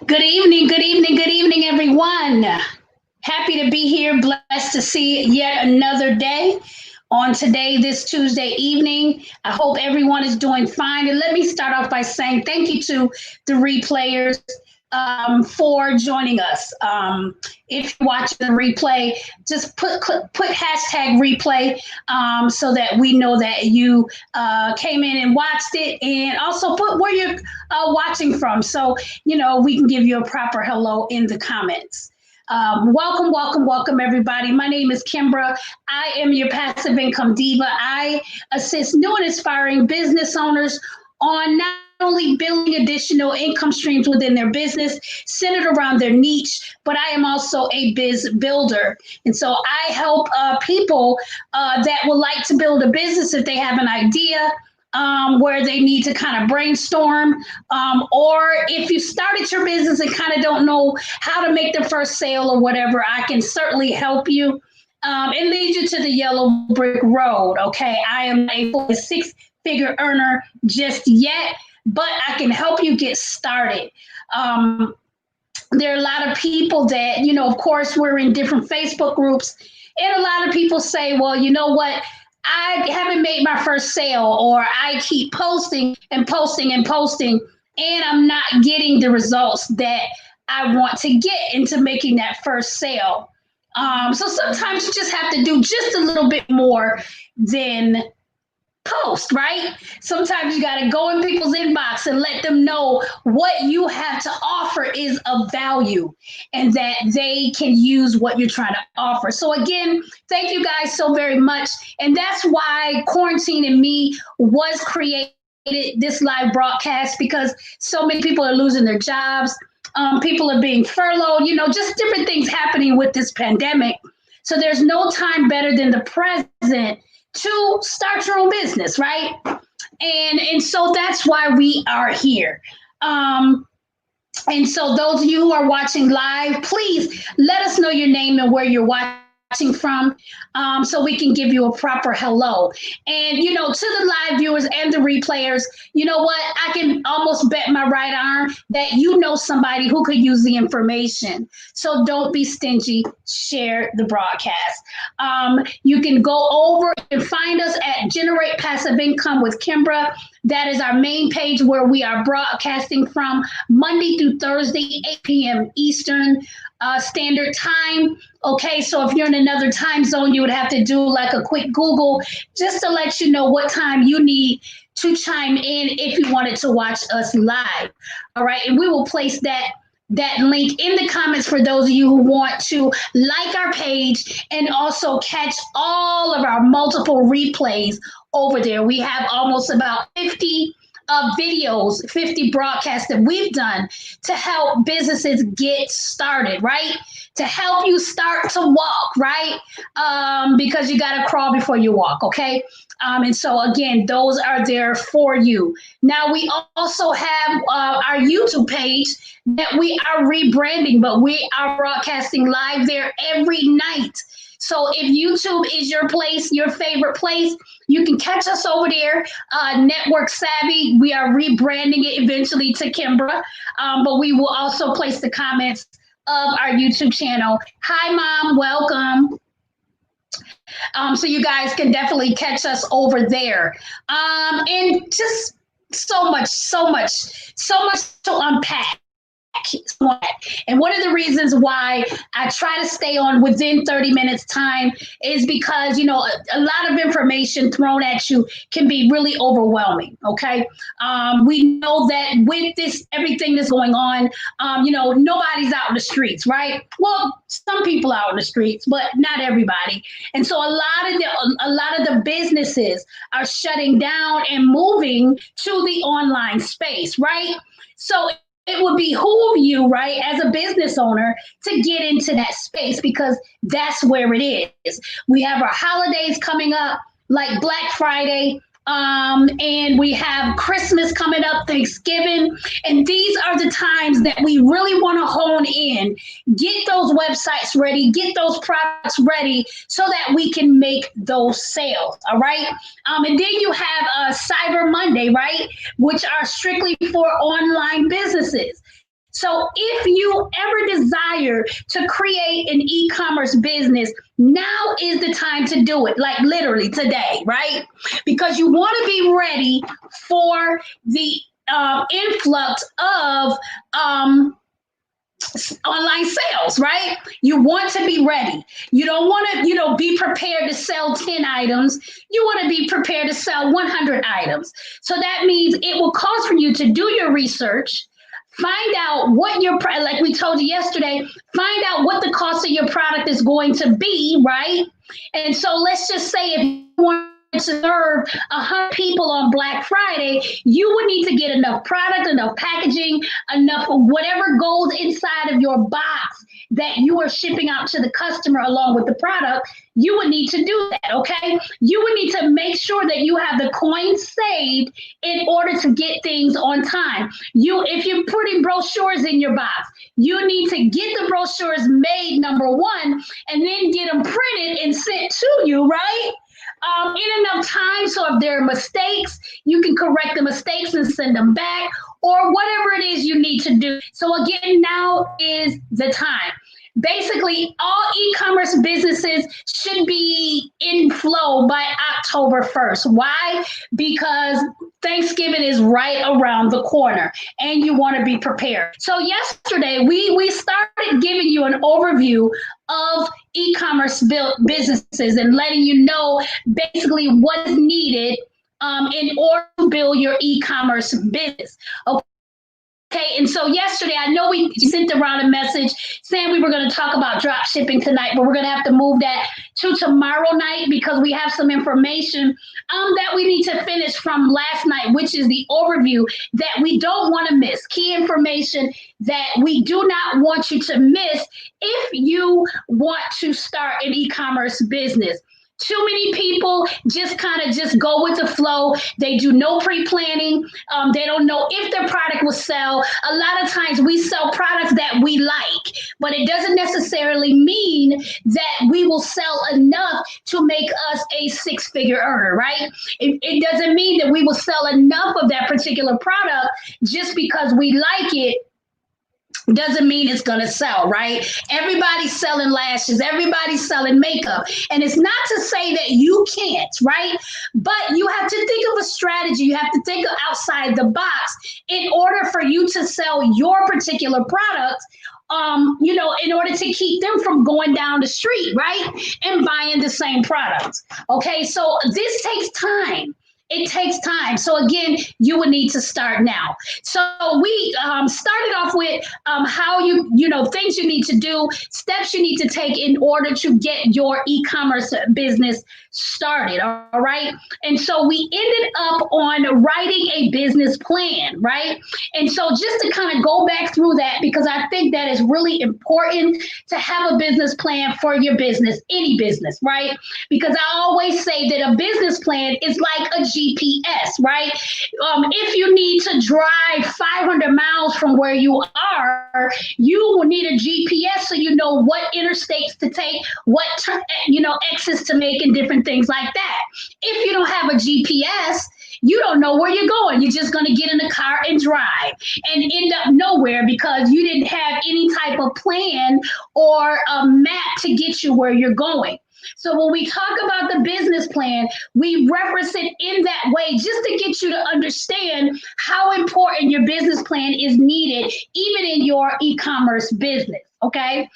Good evening, everyone. Happy to be here. Blessed to see yet another day on today, this Tuesday evening. I hope everyone is doing fine. And let me start off by saying thank you to the replayers for joining us. If you're watching the replay, just put hashtag replay so that we know that you came in and watched it, and also put where you're watching from, so we can give you a proper hello in the comments. Welcome, everybody. My name is Kimbra. I am your passive income diva. I assist new and aspiring business owners on not only building additional income streams within their business centered around their niche, but I am also a biz builder. And so I help people that would like to build a business if they have an idea, where they need to kind of brainstorm, or if you started your business and kind of don't know how to make the first sale or whatever, I can certainly help you and lead you to the yellow brick road. Okay, I am a six-figure earner just yet, but I can help you get started. There are a lot of people that, of course, we're in different Facebook groups, and a lot of people say, well, you know what? I haven't made my first sale, or I keep posting and posting and posting, and I'm not getting the results that I want to get into making that first sale. So sometimes you just have to do just a little bit more than post, right? Sometimes you got to go in people's inbox and let them know what you have to offer is of value and that they can use what you're trying to offer. So again, thank you guys so very much. And that's why Quarantine and Me was created, this live broadcast, because so many people are losing their jobs. People are being furloughed, just different things happening with this pandemic. So there's no time better than the present to start your own business, right? And so that's why we are here. And so those of you who are watching live, please let us know your name and where you're watching from, so we can give you a proper hello. And, to the live viewers and the replayers, you know what? I can almost bet my right arm that you know somebody who could use the information. So don't be stingy. Share the broadcast. You can go over and find us at Generate Passive Income with Kimbra. That is our main page where we are broadcasting from Monday through Thursday, 8 p.m. Eastern Standard Time. Okay, so if you're in another time zone, you would have to do like a quick Google just to let you know what time you need to chime in if you wanted to watch us live. All right, and we will place that link in the comments for those of you who want to like our page and also catch all of our multiple replays over there. We have almost about 50 videos, 50 broadcasts that we've done to help businesses get started, right? To help you start to walk, right? Because you got to crawl before you walk, okay? And so, again, those are there for you. Now, we also have our YouTube page that we are rebranding, but we are broadcasting live there every night. So if YouTube is your place, your favorite place, you can catch us over there. Network Savvy, we are rebranding it eventually to Kimbra, but we will also place the comments of our YouTube channel. Hi, Mom, welcome. So you guys can definitely catch us over there. And just so much to unpack. And one of the reasons why I try to stay on within 30 minutes time is because, a lot of information thrown at you can be really overwhelming. Okay. We know that with everything that's going on, nobody's out in the streets, right? Well, some people out in the streets, but not everybody. And so a lot of the businesses are shutting down and moving to the online space, right? So it would behoove you, right, as a business owner to get into that space because that's where it is. We have our holidays coming up like Black Friday. and we have Christmas coming up, Thanksgiving, and these are the times that we really want to hone in, get those websites ready, get those products ready so that we can make those sales. All right. And then you have Cyber Monday, right? Which are strictly for online businesses. So if you ever desire to create an e-commerce business, now is the time to do it, like literally today, right? Because you want to be ready for the influx of online sales, right? You want to be ready. You don't want to, be prepared to sell 10 items. You want to be prepared to sell 100 items. So that means it will cost for you to do your research, find out what your, like we told you yesterday, find out what the cost of your product is going to be, right? And so let's just say if you want to serve 100 people on Black Friday, you would need to get enough product, enough packaging, enough of whatever goes inside of your box that you are shipping out to the customer along with the product. You would need to do that, okay? You would need to make sure that you have the coins saved in order to get things on time. If you're putting brochures in your box, you need to get the brochures made, number one, and then get them printed and sent to you, right? In enough time, so if there are mistakes, you can correct the mistakes and send them back, or whatever it is you need to do. So again, now is the time. Basically, all e-commerce businesses should be in flow by October 1st. Why? Because Thanksgiving is right around the corner and you want to be prepared. So yesterday, we started giving you an overview of e-commerce businesses and letting you know basically what is needed in order to build your e-commerce business. Okay, and so yesterday, I know we sent around a message saying we were going to talk about drop shipping tonight, but we're going to have to move that to tomorrow night because we have some information that we need to finish from last night, which is the overview that we don't want to miss. Key information that we do not want you to miss if you want to start an e-commerce business. Too many people just kind of just go with the flow. They do no pre-planning. They don't know if their product will sell. A lot of times we sell products that we like, but it doesn't necessarily mean that we will sell enough to make us a six-figure earner, right? It doesn't mean that we will sell enough of that particular product just because we like it. Doesn't mean it's going to sell, right? Everybody's selling lashes. Everybody's selling makeup. And it's not to say that you can't, right? But you have to think of a strategy. You have to think of outside the box in order for you to sell your particular products, in order to keep them from going down the street, right? And buying the same products. Okay, so this takes time. It takes time. So again, you would need to start now. So we started off with how things you need to do, steps you need to take in order to get your e-commerce business started. All right. And so we ended up on writing a business plan, right? And so just to kind of go back through that, because I think that is really important to have a business plan for your business, any business, right? Because I always say that a business plan is like a GPS, right? If you need to drive 500 miles from where you are, you will need a GPS so you know what interstates to take, what exits to make, and different things like that. If you don't have a GPS, you don't know where you're going. You're just going to get in the car and drive and end up nowhere because you didn't have any type of plan or a map to get you where you're going. So when we talk about the business plan, we reference it in that way just to get you to understand how important your business plan is needed, even in your e-commerce business. Okay.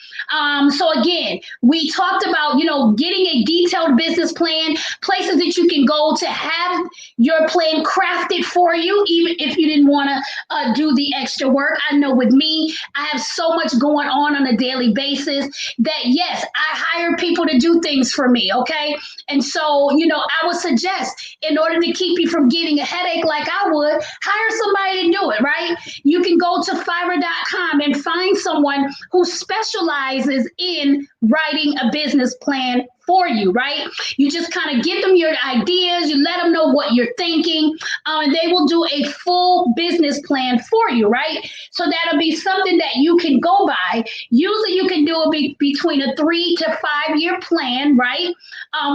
So again, we talked about, getting a detailed business plan, places that you can go to have your plan crafted for you, even if you didn't want to do the extra work. I know with me, I have so much going on a daily basis that yes, I hire people to do things for me. Okay. And so, I would suggest in order to keep you from getting a headache like I would, hire somebody to do it, right? You can go to Fiverr.com and find someone who specializes in writing a business plan for you, right? You just kind of give them your ideas, you let them know what you're thinking, and they will do a full business plan for you, right? So that'll be something that you can go by. Usually you can do between a 3 to 5 year plan, right?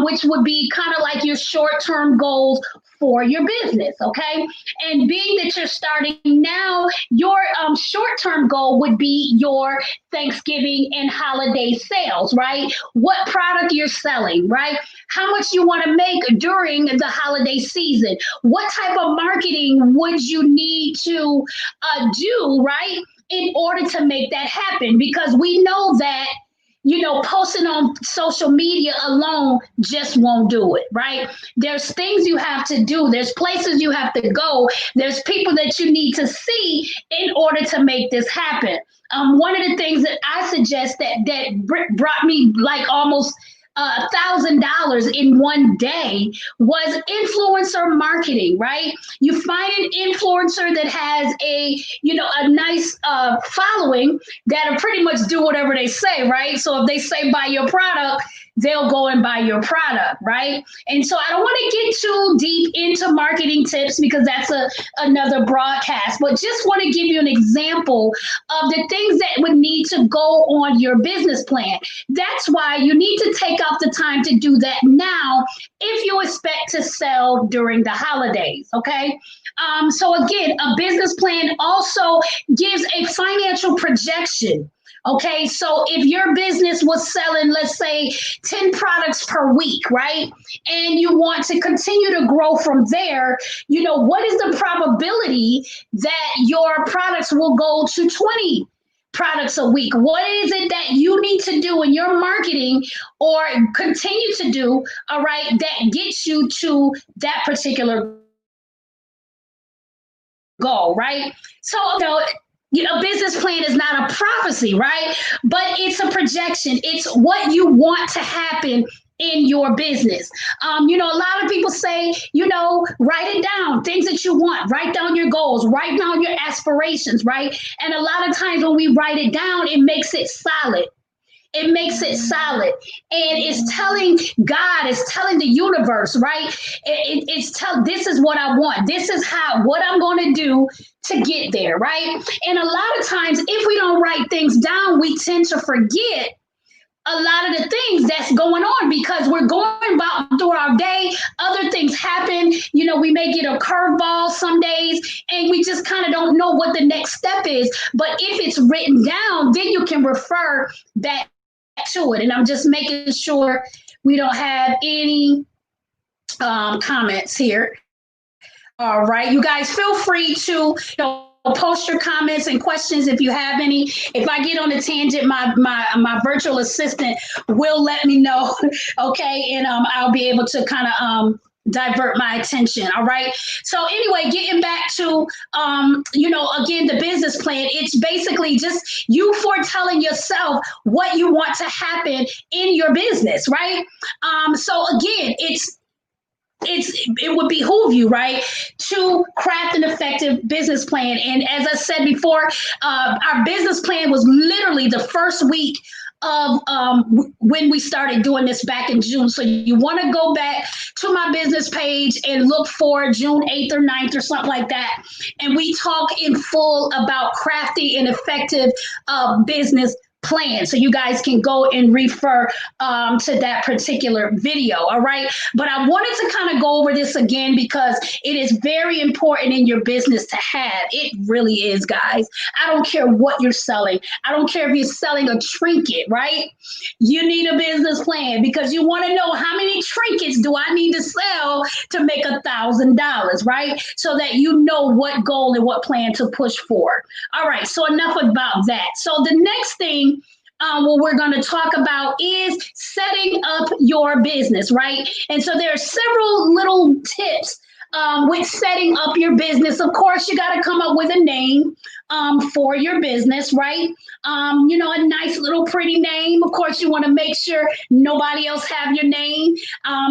Which would be kind of like your short-term goals for your business, okay? And being that you're starting now, your short-term goal would be your Thanksgiving and holiday sales, right? What product you're selling, right? How much you want to make during the holiday season? What type of marketing would you need to do, right, in order to make that happen? Because we know that posting on social media alone just won't do it, right? There's things you have to do. There's places you have to go. There's people that you need to see in order to make this happen. One of the things that I suggest that brought me like almost $1,000 in one day was influencer marketing, right? You find an influencer that has a nice following that'll pretty much do whatever they say, right? So if they say buy your product, they'll go and buy your product, right? And so I don't want to get too deep into marketing tips because that's another broadcast, but just want to give you an example of the things that would need to go on your business plan. That's why you need to take out the time to do that now if you expect to sell during the holidays, okay? So again, a business plan also gives a financial projection. Okay, so if your business was selling, let's say, 10 products per week, right? And you want to continue to grow from there, what is the probability that your products will go to 20 products a week? What is it that you need to do in your marketing or continue to do, all right, that gets you to that particular goal, right? So, a business plan is not a prophecy, right? But it's a projection. It's what you want to happen in your business. A lot of people say, write it down, things that you want, write down your goals, write down your aspirations, right? And a lot of times when we write it down, it makes it solid. It makes it solid. And it's telling God, it's telling the universe, right? This is what I want. This is what I'm going to do to get there, right? And a lot of times, if we don't write things down, we tend to forget a lot of the things that's going on because we're going about through our day. Other things happen. We may get a curveball some days and we just kind of don't know what the next step is. But if it's written down, then you can refer back to it. And I'm just making sure we don't have any comments here. All right, you guys feel free to post your comments and questions if you have any. If I get on a tangent, my virtual assistant will let me know, okay, and I'll be able to kind of divert my attention. All right. So anyway, getting back to again, the business plan, it's basically just you foretelling yourself what you want to happen in your business, right? So again, it would behoove you, right, to craft an effective business plan. And as I said before, our business plan was literally the first week of when we started doing this back in June. So you want to go back to my business page and look for June 8th or 9th or something like that. And we talk in full about crafting an effective business plan. So you guys can go and refer to that particular video. All right. But I wanted to kind of go over this again because it is very important in your business to have. It really is, guys. I don't care what you're selling. I don't care if you're selling a trinket, right? You need a business plan because you want to know how many trinkets do I need to sell to make $1,000, right? So that you know what goal and what plan to push for. All right. So enough about that. So the next thing what we're going to talk about is setting up your business, right? And so there are several little tips with setting up your business. Of course, you got to come up with a name for your business, right? A nice little pretty name. Of course, you want to make sure nobody else have your name.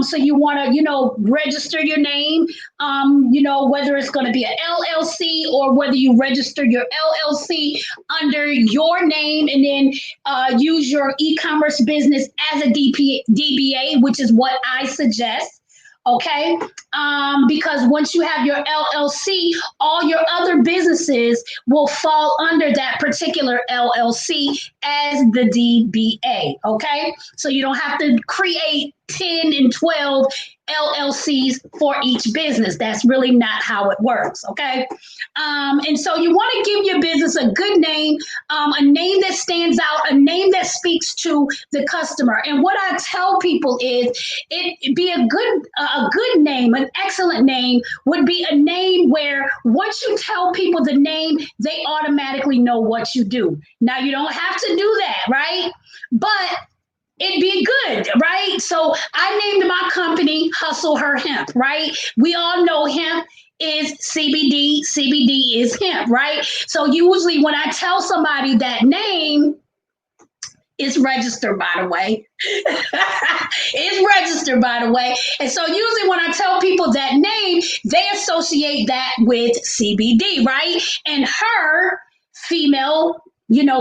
So you want to, register your name, whether it's going to be an LLC or whether you register your LLC under your name and then use your e-commerce business as a DBA, which is what I suggest. Okay, because once you have your LLC, all your other businesses will fall under that particular LLC as the DBA. Okay, so you don't have to create 10 and 12 LLCs for each business. That's really not how it works. Okay, and so you want to give your business a good name, a name that stands out, a name that speaks to the customer. And what I tell people is, it be a good name, an excellent name would be a name where once you tell people the name, they automatically know what you do. Now you don't have to do that, right? But it'd be good, right? So I named my company Hustle Her Hemp, right? We all know hemp is CBD. CBD is hemp, right? So usually when I tell somebody that name, it's registered, by the way. It's registered, by the way. And so usually when I tell people that name, they associate that with CBD, right? And her, female,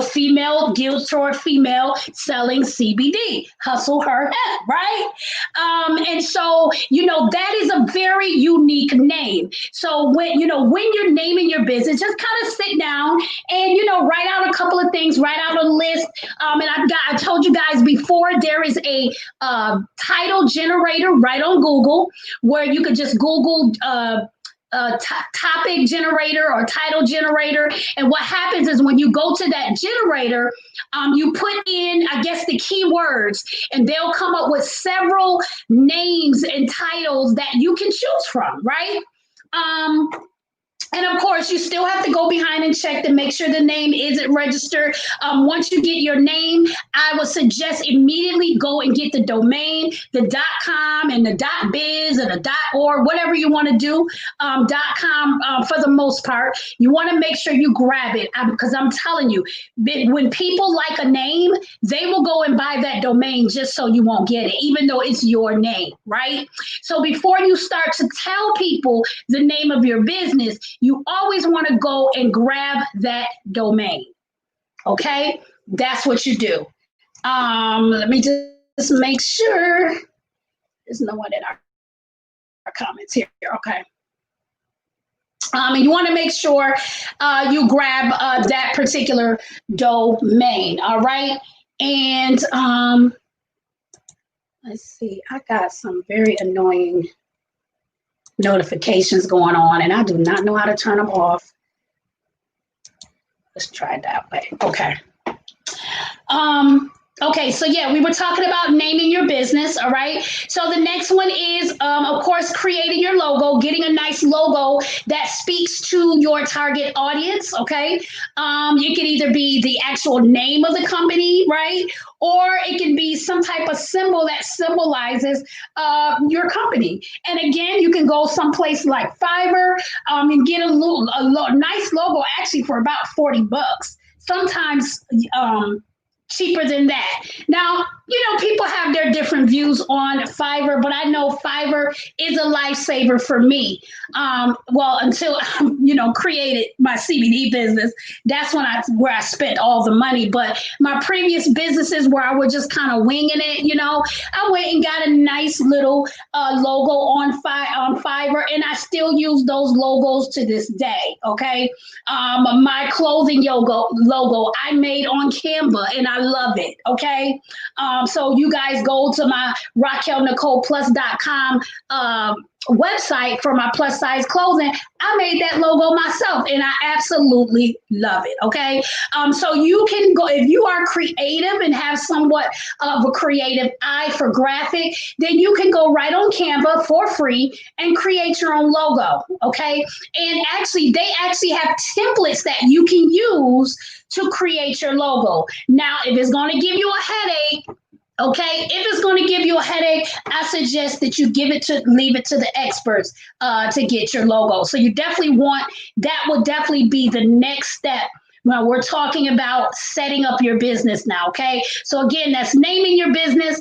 female guilt toward female selling CBD, Hustle Her Hemp, right? And so, that is a very unique name. So when you're naming your business, just kind of sit down and, write out a couple of things, write out a list. And I told you guys before, there is a title generator right on Google where you could just Google topic generator or title generator. And what happens is when you go to that generator, you put in, I guess, the keywords, and they'll come up with several names and titles that you can choose from, right? And of course, you still have to go behind and check to make sure the name isn't registered. Once you get your name, I would suggest immediately go and get the domain, the .com and the .biz and the .org, whatever you want to do. .com for the most part. You want to make sure you grab it because I'm telling you, when people like a name, they will go and buy that domain just so you won't get it, even though it's your name, right? So before you start to tell people the name of your business, you always want to go and grab that domain. Okay, that's what you do. Let me just make sure there's no one in our comments here. Okay. And you want to make sure you grab that particular domain. All right. And let's see, I got some very annoying notifications going on and I do not know how to turn them off. Let's try it that way. Okay. Okay, so yeah, we were talking about naming your business, all right? So the next one is, of course, creating your logo, getting a nice logo that speaks to your target audience, okay? It could either be the actual name of the company, right? Or it can be some type of symbol that symbolizes your company. And again, you can go someplace like Fiverr and get a nice logo actually for about $40. Sometimes cheaper than that. Now, people have their different views on Fiverr, but I know Fiverr is a lifesaver for me. Until I, created my CBD business, that's where I spent all the money. But my previous businesses where I was just kind of winging it, I went and got a nice little logo on Fiverr, and I still use those logos to this day. Okay, my clothing logo I made on Canva, and I love it. Okay. So you guys go to my RaquelNicolePlus.com website for my plus size clothing. I made that logo myself and I absolutely love it. Okay. So you can go, if you are creative and have somewhat of a creative eye for graphic, then you can go right on Canva for free and create your own logo. Okay. And they actually have templates that you can use to create your logo. Now, if it's going to give you a headache, Okay, if it's going to give you a headache, I suggest that you leave it to the experts to get your logo. So you definitely want that. Will definitely be the next step when we're talking about setting up your business now. Okay, so again, that's naming your business.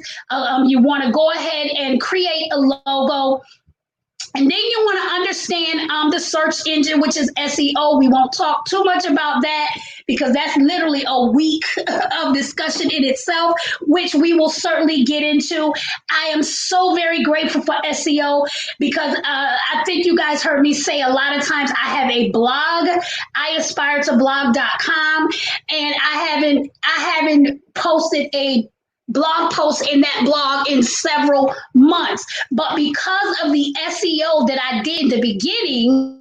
You want to go ahead and create a logo. And then you want to understand the search engine, which is SEO. We won't talk too much about that because that's literally a week of discussion in itself, which we will certainly get into. I am so very grateful for SEO because I think you guys heard me say a lot of times I have a blog, iaspiretoblog.com, and I haven't posted a blog posts in that blog in several months. But because of the SEO that I did in the beginning,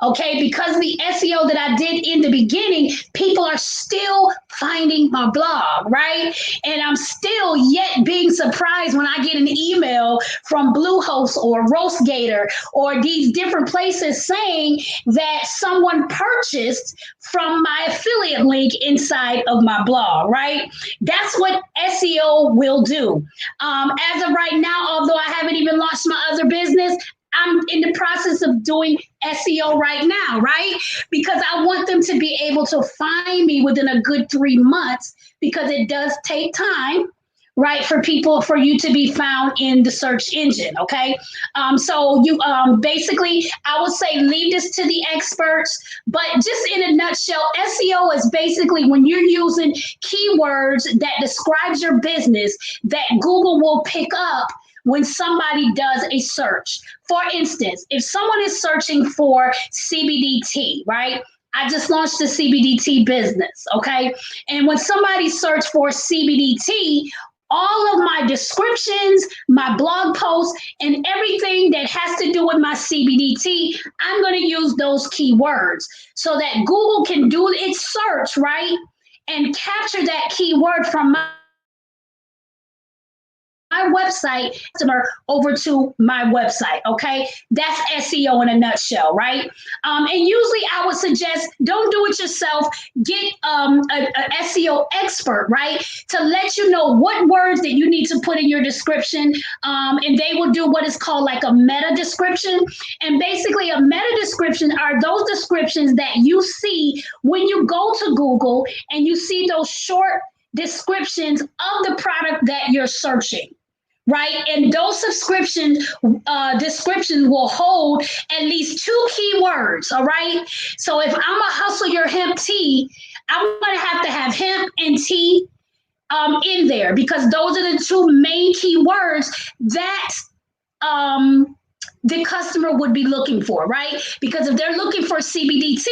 okay, because the SEO that I did in the beginning, people are still finding my blog, right? And I'm still yet being surprised when I get an email from Bluehost or RoastGator or these different places saying that someone purchased from my affiliate link inside of my blog, right? That's what SEO will do. As of right now, although I haven't even launched my other business, I'm in the process of doing SEO right now, right? Because I want them to be able to find me within a good 3 months because it does take time, right, for you to be found in the search engine, okay? So you basically, I would say leave this to the experts, but just in a nutshell, SEO is basically when you're using keywords that describes your business that Google will pick up when somebody does a search. For instance, if someone is searching for CBD, right? I just launched a CBD business, okay? And when somebody search for CBD, all of my descriptions, my blog posts, and everything that has to do with my CBD, I'm going to use those keywords so that Google can do its search, right? And capture that keyword from my website customer over to my website. Okay, that's SEO in a nutshell, right? And usually I would suggest don't do it yourself. Get a SEO expert, right, to let you know what words that you need to put in your description, and they will do what is called like a meta description. And basically, a meta description are those descriptions that you see when you go to Google and you see those short descriptions of the product that you're searching, right? And those descriptions will hold at least 2 keywords, all right? So if I'm a hustle your hemp tea, I'm going to have hemp and tea in there because those are the 2 main keywords that the customer would be looking for, right? Because if they're looking for CBDT,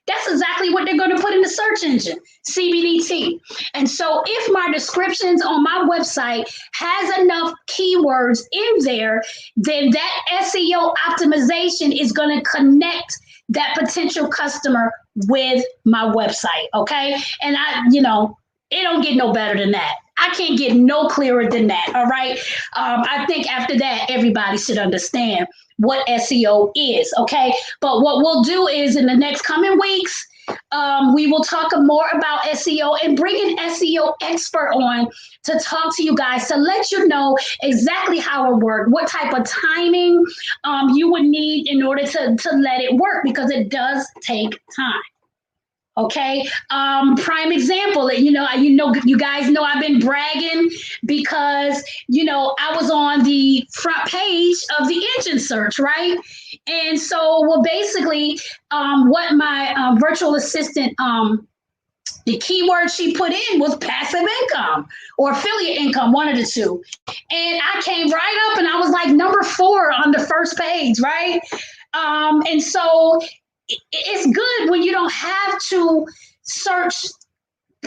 that's exactly what they're going to put in the search engine, CBDT. And so if my descriptions on my website has enough keywords in there, then that SEO optimization is going to connect that potential customer with my website, okay? And it don't get no better than that. I can't get no clearer than that. All right. I think after that, everybody should understand what SEO is. Okay. But what we'll do is in the next coming weeks, we will talk more about SEO and bring an SEO expert on to talk to you guys to let you know exactly how it works, what type of timing you would need in order to let it work because it does take time. Okay. Prime example, you guys know I've been bragging because, I was on the front page of the engine search, right? And so, well, basically, what my virtual assistant, the keyword she put in was passive income or affiliate income, one of the two. And I came right up and I was like number 4 on the first page, right? And so it's good when you don't have to search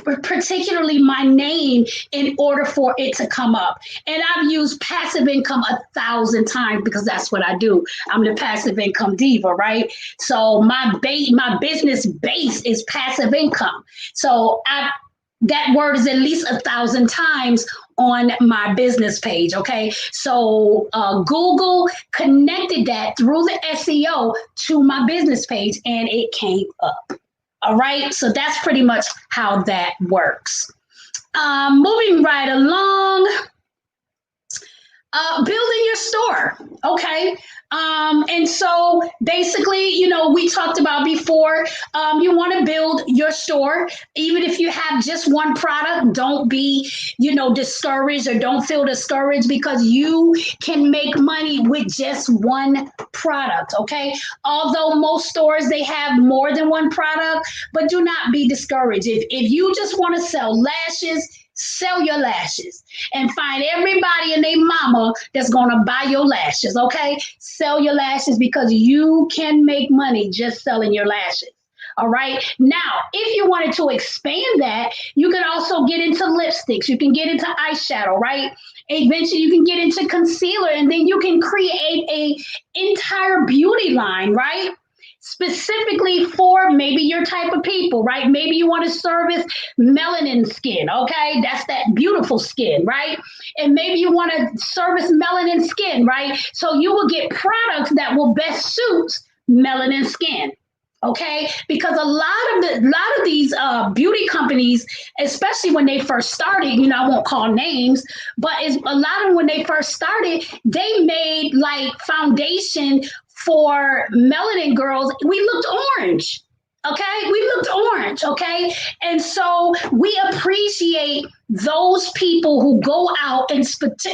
particularly my name in order for it to come up. And I've used passive income 1,000 times because that's what I do. I'm the passive income diva, right? So my business base is passive income. So that word is at least 1,000 times on my business page. Okay. So Google connected that through the SEO to my business page and it came up. All right. So that's pretty much how that works. Moving right along, building your store. Okay. And so basically, we talked about before, you want to build your store. Even if you have just one product, don't be, discouraged, or don't feel discouraged, because you can make money with just one product. Okay. Although most stores, they have more than one product, but do not be discouraged. If you just want to sell lashes, sell your lashes, and find everybody and their mama that's going to buy your lashes. Okay. Sell your lashes, because you can make money just selling your lashes. All right. Now, if you wanted to expand that, you can also get into lipsticks. You can get into eyeshadow, right? Eventually, you can get into concealer, and then you can create a entire beauty line, right? Specifically for maybe your type of people, right? Maybe you want to service melanin skin, okay? That's that beautiful skin, right? And maybe you want to service melanin skin, right? So you will get products that will best suit melanin skin. Okay, because a lot of these beauty companies, especially when they first started, I won't call names, but it's a lot of them, when they first started, they made like foundation for melanin girls. We looked orange. Okay, we looked orange. Okay, and so we appreciate those people who go out and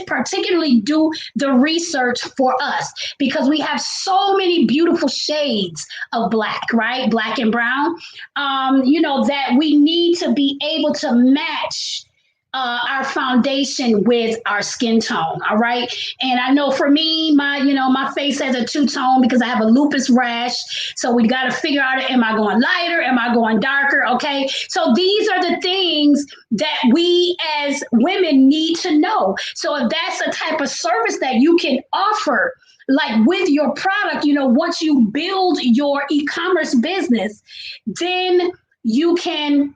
particularly do the research for us, because we have so many beautiful shades of black, right? Black and brown, that we need to be able to match our foundation with our skin tone. All right. And I know for me, my face has a two-tone because I have a lupus rash. So we got to figure out, am I going lighter? Am I going darker? Okay. So these are the things that we as women need to know. So if that's a type of service that you can offer, like with your product, once you build your e-commerce business, then you can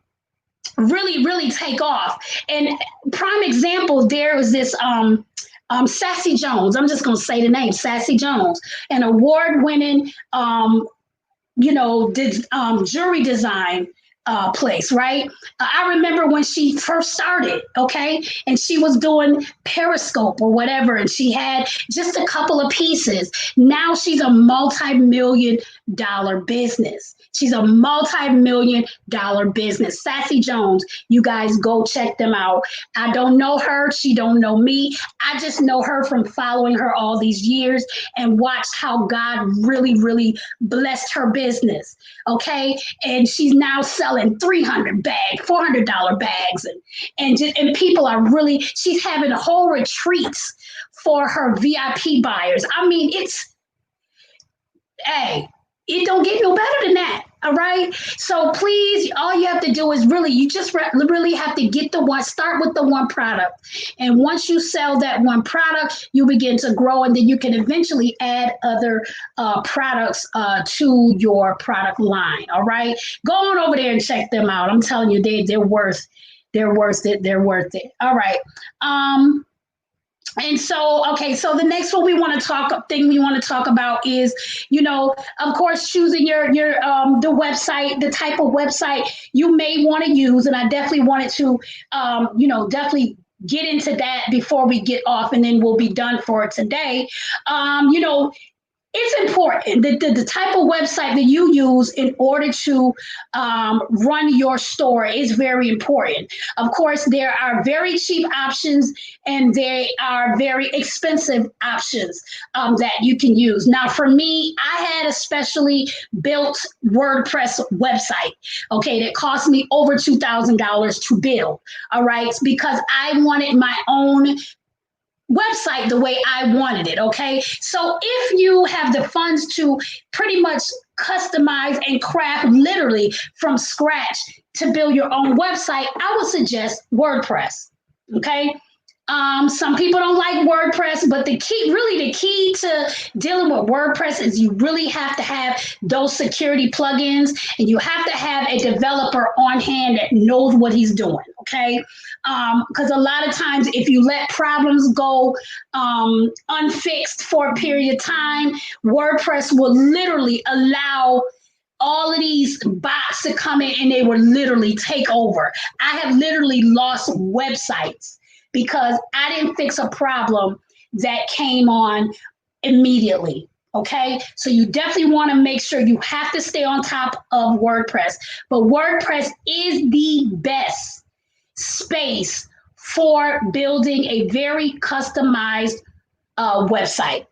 really take off. And prime example, there was this Sassy Jones. I'm just going to say the name, Sassy Jones, an award-winning jewelry design place, right? I remember when she first started, okay, and she was doing Periscope or whatever, and she had just a couple of pieces. Now she's a multi-million-dollar business. She's a multi-million-dollar business. Sassy Jones, you guys go check them out. I don't know her. She don't know me. I just know her from following her all these years and watch how God really blessed her business. Okay. And she's now selling 300 bags, $400 bags. And people are really, she's having whole retreats for her VIP buyers. I mean, hey, it don't get no better than that. All right. So please, all you have to do is you just really have to start with the one product. And once you sell that one product, you begin to grow, and then you can eventually add other products to your product line. All right. Go on over there and check them out. I'm telling you, they're worth it. They're worth it. All right. And so, okay, so the next one we want to talk about is, of course, choosing your the website, the type of website you may want to use. And I definitely wanted to, definitely get into that before we get off, and then we'll be done for today. It's important that the type of website that you use in order to run your store is very important. Of course, there are very cheap options, and there are very expensive options that you can use. Now, for me, I had a specially built WordPress website, okay, that cost me over $2,000 to build, all right, because I wanted my own website the way I wanted it. Okay. So if you have the funds to pretty much customize and craft literally from scratch to build your own website, I would suggest WordPress. Okay. Some people don't like WordPress, but the key to dealing with WordPress is you really have to have those security plugins, and you have to have a developer on hand that knows what he's doing. Okay. Because a lot of times, if you let problems go unfixed for a period of time, WordPress will literally allow all of these bots to come in and they would literally take over. I have literally lost websites because I didn't fix a problem that came on immediately. Okay, so you definitely want to make sure you have to stay on top of WordPress, but WordPress is the best space for building a very customized website.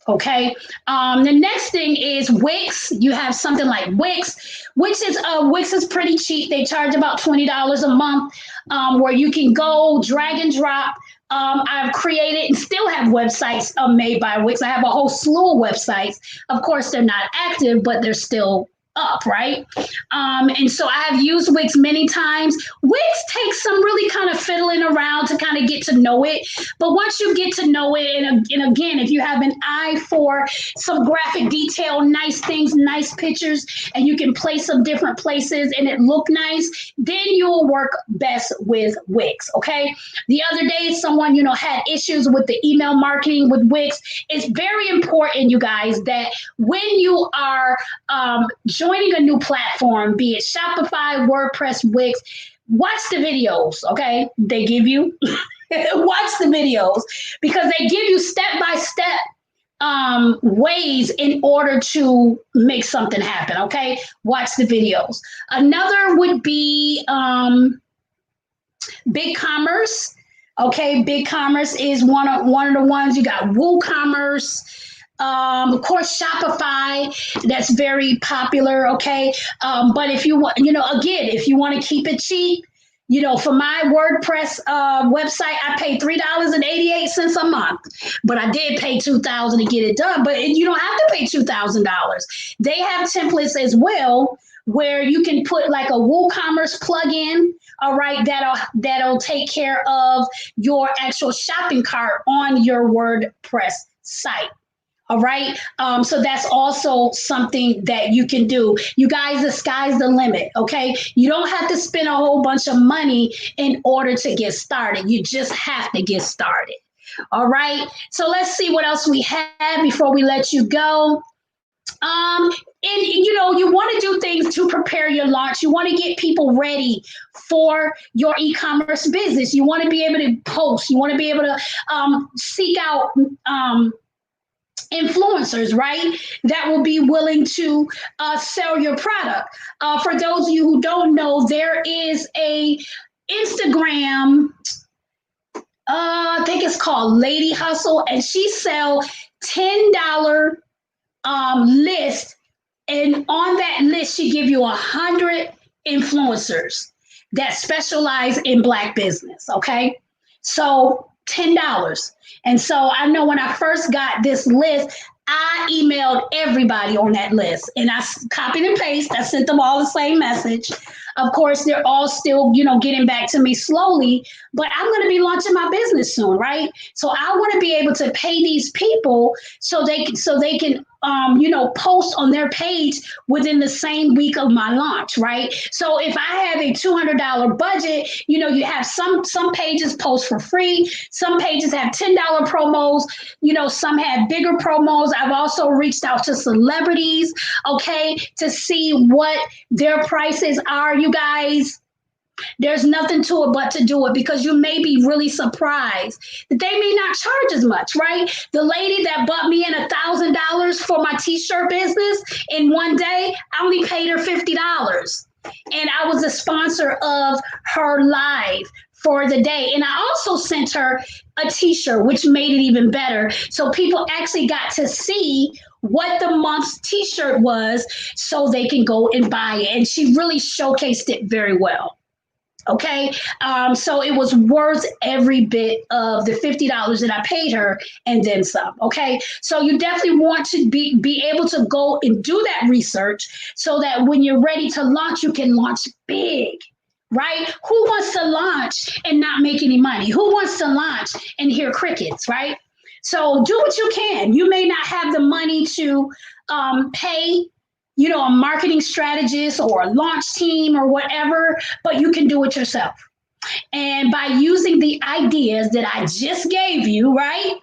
Okay. The next thing is Wix. You have something like Wix. Wix is pretty cheap. They charge about $20 a month, where you can go drag and drop. I've created and still have websites made by Wix. I have a whole slew of websites. Of course, they're not active, but they're still up, right? And so I have used Wix many times. Wix takes some really kind of fiddling around to kind of get to know it. But once you get to know it, and again, if you have an eye for some graphic detail, nice things, nice pictures, and you can place them different places and it look nice, then you'll work best with Wix, okay? The other day, someone, had issues with the email marketing with Wix. It's very important, you guys, that when you are joining a new platform, be it Shopify, WordPress, Wix, watch the videos, okay? They give you, watch the videos because they give you step-by-step ways in order to make something happen, okay? Watch the videos. Another would be BigCommerce, okay? BigCommerce is one of the ones. You got WooCommerce. Of course, Shopify, that's very popular, okay? But if you want, again, if you want to keep it cheap, for my WordPress website, I pay $3.88 a month, but I did pay $2,000 to get it done. But you don't have to pay $2,000. They have templates as well where you can put like a WooCommerce plugin, all right, that'll take care of your actual shopping cart on your WordPress site. All right. So that's also something that you can do. You guys, the sky's the limit. OK, you don't have to spend a whole bunch of money in order to get started. You just have to get started. All right. So let's see what else we have before we let you go. And you want to do things to prepare your launch. You want to get people ready for your e-commerce business. You want to be able to post. You want to be able to seek out influencers, right, that will be willing to sell your product. For those of you who don't know, there is a Instagram, I think it's called Lady Hustle, and she sell $10 list, and on that list she give you 100 influencers that specialize in Black business. Okay, so $10. And so I know when I first got this list, I emailed everybody on that list and I copied and pasted. I sent them all the same message. Of course, they're all still, getting back to me slowly, but I'm going to be launching my business soon, right? So I want to be able to pay these people so they can post on their page within the same week of my launch, right? So if I have a $200 budget, you have some pages post for free, some pages have $10 promos, some have bigger promos. I've also reached out to celebrities, okay, to see what their prices are, you guys. There's nothing to it but to do it, because you may be really surprised that they may not charge as much, right? The lady that bought me in $1,000 for my t-shirt business in one day, I only paid her $50. And I was a sponsor of her live for the day. And I also sent her a t-shirt, which made it even better. So people actually got to see what the month's t-shirt was so they can go and buy it. And she really showcased it very well. Okay, so it was worth every bit of the $50 that I paid her and then some. Okay, so you definitely want to be able to go and do that research so that when you're ready to launch, you can launch big, right? Who wants to launch and not make any money? Who wants to launch and hear crickets, right? So do what you can. You may not have the money to pay a marketing strategist or a launch team or whatever, but you can do it yourself. And by using the ideas that I just gave you, right?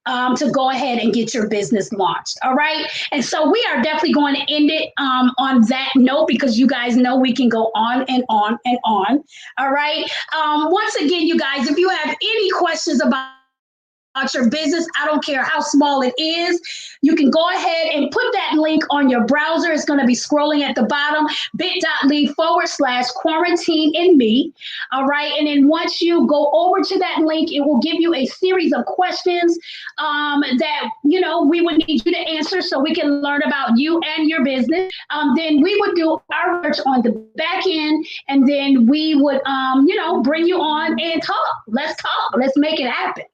to go ahead and get your business launched. All right. And so we are definitely going to end it on that note, because you guys know we can go on and on and on. All right. Once again, you guys, if you have any questions about your business, I don't care how small it is, you can go ahead and put that link on your browser. It's going to be scrolling at the bottom, bit.ly/quarantine and me. All right. And then once you go over to that link, it will give you a series of questions that, we would need you to answer so we can learn about you and your business. Then we would do our research on the back end, and then we would, bring you on and talk. Let's talk. Let's make it happen.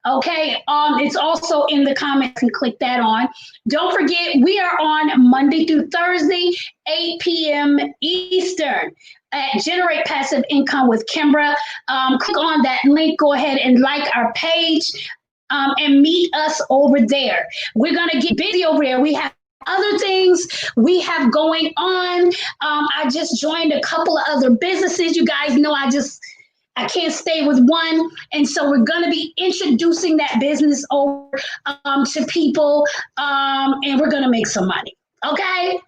Okay, it's also in the comments, and click that on. Don't forget, we are on Monday through Thursday, 8 p.m. Eastern at Generate Passive Income with Kimbra. Click on that link, go ahead and like our page, and meet us over there. We're going to get busy over there. We have other things we have going on. I just joined a couple of other businesses. You guys know I can't stay with one. And so we're going to be introducing that business over to people, and we're going to make some money. Okay.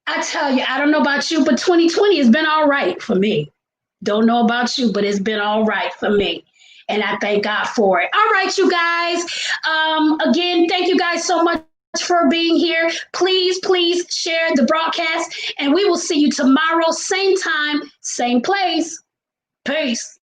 I tell you, I don't know about you, but 2020 has been all right for me. Don't know about you, but it's been all right for me. And I thank God for it. All right, you guys. Again, thank you guys so much for being here. Please share the broadcast, and we will see you tomorrow, same time, same place. Peace.